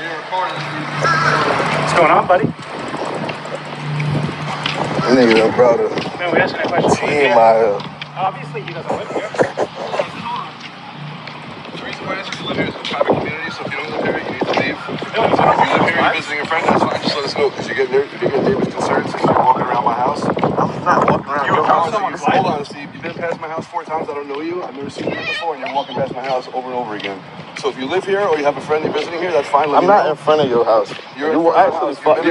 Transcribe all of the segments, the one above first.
What's going on, buddy? Nigga, brother. Man, we're asking a question. Team out Obviously, he doesn't live here. The reason why I asked you to live here is a private community, so if you don't live here, you need to leave. No, If you live here, you're visiting a friend, that's fine. Just let us know, because you get neighbors concerned since you're walking around my house. I'm not walking around your house. Hold on, Steve. You've been past my house 4 times. I don't know you. I've never seen you here before, and you're walking past my house over and over again. So if you live here or you have a friend you're visiting here, that's fine. I'm not in front of your house. You're actually following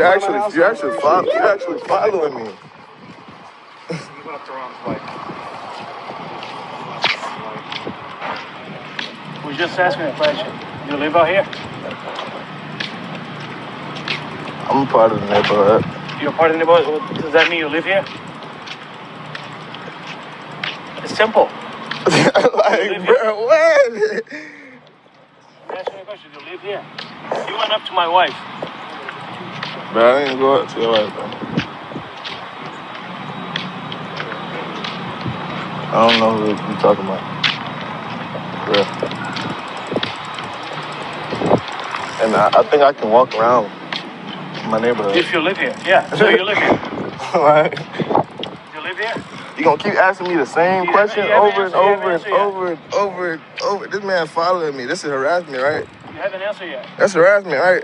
me. He went up to Ron's wife. We're just asking a question. You live out here? I'm a part of the neighborhood. You're part of the neighborhood? Does that mean you live here? It's simple. Like, bro, what? I'm asking you a question. You live here? You went up to my wife. Bro, I didn't go up to your wife, bro. I don't know who you're talking about. Yeah. And I think I can walk around my neighborhood. If you live here. Yeah, so you live here. Like, You live here? you gonna keep asking me the same question over and over. This man following me. This is harassment, right? You haven't answered yet. That's harassment, right?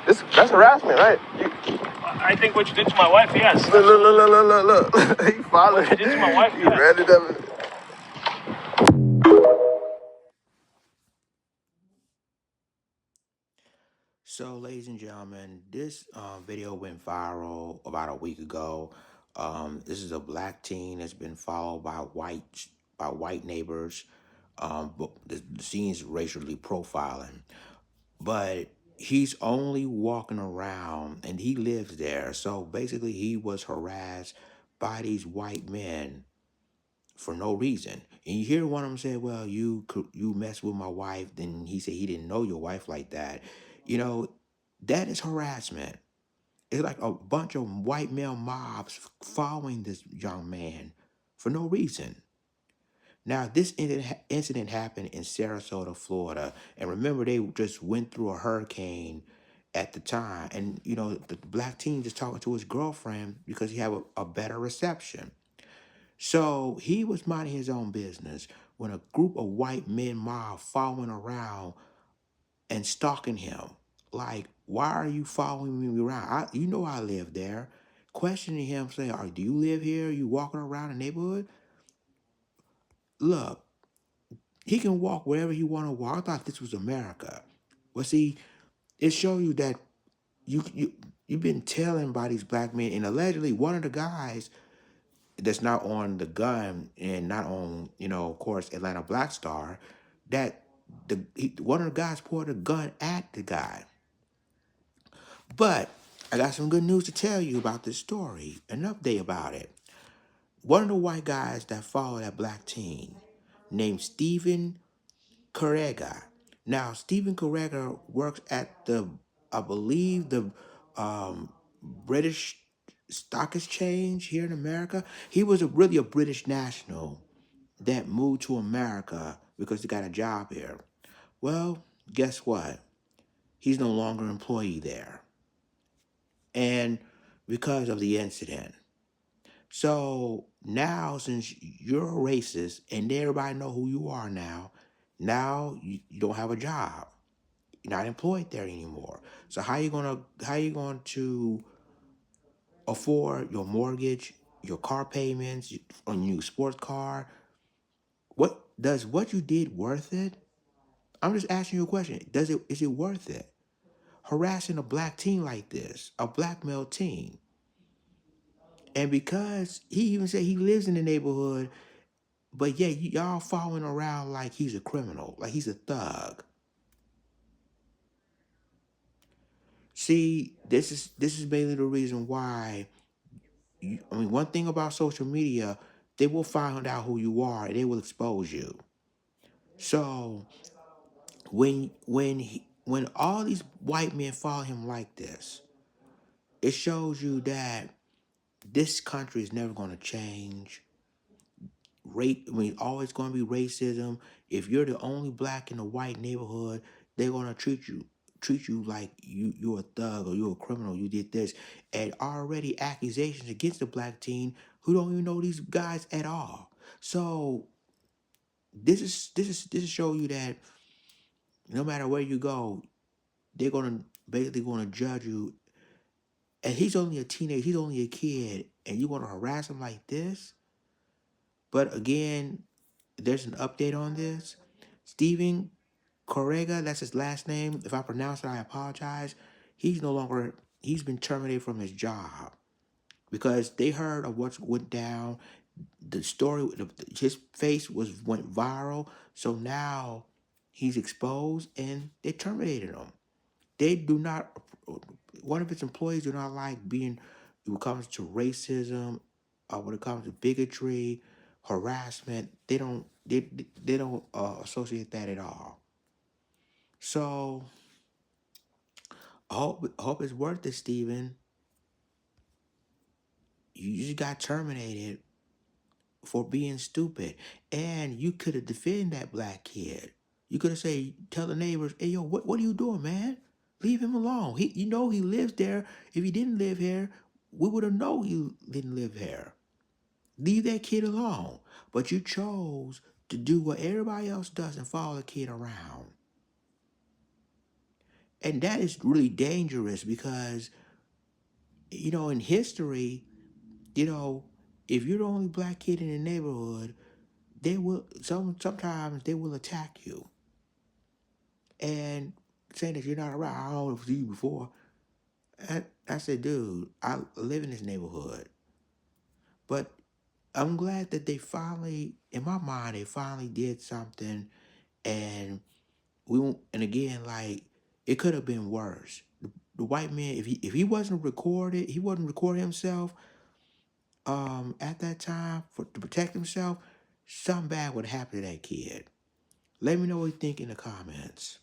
That's harassment, right? I think what you did to my wife, yes. Look. He followed. What you did to my wife, He yes. read it up. So, ladies and gentlemen, this video went viral about a week ago. This is a black teen that's been followed by white neighbors. But the scene's racially profiling, but he's only walking around and he lives there. So basically, he was harassed by these white men for no reason. And you hear one of them say, "Well, you messed with my wife." Then he said he didn't know your wife like that. You know, that is harassment. It's like a bunch of white male mobs following this young man for no reason. Now, this incident happened in Sarasota, Florida. And remember, they just went through a hurricane at the time. And, you know, the black teen just talking to his girlfriend because he had a better reception. So he was minding his own business when a group of white men mob following around and stalking him. Like, why are you following me around? You know I live there. Questioning him, saying, do you live here? You walking around the neighborhood? Look, he can walk wherever he want to walk. I thought this was America. Well, see, it shows you that you've been telling by these black men, and allegedly one of the guys that's not on the gun and not on, of course, Atlanta Black Star, that one of the guys poured a gun at the guy. But I got some good news to tell you about this story, an update about it. One of the white guys that followed that black teen, named Stephen Correga. Now, Stephen Correga works at I believe, the British Stock Exchange here in America. He was really a British national that moved to America because he got a job here. Well, guess what? He's no longer an employee there. And because of the incident. So now, since you're a racist and everybody know who you are now you don't have a job. You're not employed there anymore. So how you going to afford your mortgage, your car payments, on your new sports car? What you did worth it? I'm just asking you a question. Is it worth it? Harassing a black teen like this, a black male teen. And because he even said he lives in the neighborhood, but yeah, y'all following around like he's a criminal, like he's a thug. See, this is mainly the reason why. One thing about social media, they will find out who you are and they will expose you. So when all these white men follow him like this, it shows you that this country is never going to change. Always going to be racism. If you're the only black in a white neighborhood, they're going to treat you treat you like you're a thug or you're a criminal, you did this, and already accusations against the black teen who don't even know these guys at all. So this is show you that no matter where you go, they're gonna basically gonna judge you. And he's only a teenager, he's only a kid, and you want to harass him like this. But again, there's an update on this. Steven Correga, that's his last name. If I pronounce it, I apologize. He's no longer, he's been terminated from his job because they heard of what went down. The story, his face went viral. So now he's exposed and they terminated him. They do not, one of its employees do not like being, when it comes to racism, when it comes to bigotry, harassment, they don't associate that at all. So I hope it's worth it, Steven. You just got terminated for being stupid. And you could have defended that black kid. You could have said, tell the neighbors, hey yo, what are you doing, man? Leave him alone. He lives there. If he didn't live here, we would have known he didn't live here. Leave that kid alone. But you chose to do what everybody else does and follow the kid around. And that is really dangerous because, in history, if you're the only black kid in the neighborhood, they will sometimes they will attack you. And saying that you're not around, I don't know if you before. I said, dude, I live in this neighborhood. But I'm glad that they finally, in my mind, they finally did something. And and again, like, it could have been worse. The white man, if he wasn't recorded, he wasn't recording himself at that time to protect himself, something bad would happen to that kid. Let me know what you think in the comments.